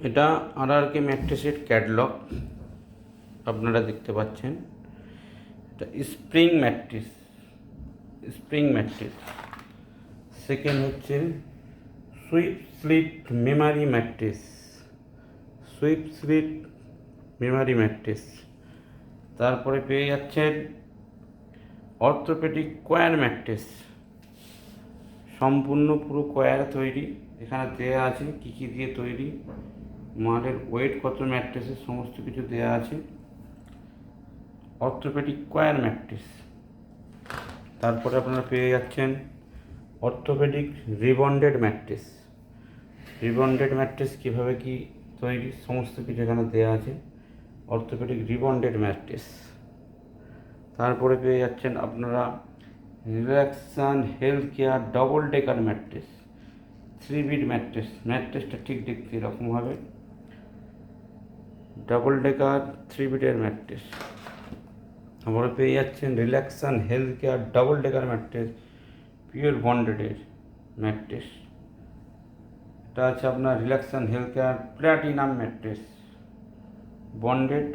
এটা RRK ম্যাট্রেসের catalogue আপনারা দেখতে পাচ্ছেন। এটা স্প্রিং ম্যাট্রেস। সেকেন্ড হচ্ছে সুইপ স্লিপ মেমারি ম্যাট্রেস। তারপরে পেয়ে যাচ্ছেন অর্থোপেডিক কোয়ার ম্যাট্রেস, সম্পূর্ণ পুরো কোয়ার তৈরি। এখানে দেয়া আছে কী কী দিয়ে তৈরি, মালের ওয়েট কত, ম্যাট্রেসের সমস্ত কিছু দেয়া আছে। অর্থোপেডিক কোয়ার ম্যাট্রেস। তারপরে আপনারা পেয়ে যাচ্ছেন অর্থোপেডিক রিবন্ডেড ম্যাট্রেস কীভাবে কী তৈরি সমস্ত কিছু এখানে দেওয়া আছে, অর্থোপেডিক রিবন্ডেড ম্যাট্রেস। তারপরে পেয়ে যাচ্ছেন আপনারা Relaxon health care double decker mattress, 3 বিট ম্যাট্রেসটা ঠিক দেখতে এরকম হবে, ডবল ডেকার 3 বিটের ম্যাট্রেস। তারপরে পেয়ে যাচ্ছেন Relaxon health care double decker mattress, pure বন্ডেডের ম্যাট্রেস। এটা আছে আপনার Relaxon health care platinum mattress, bonded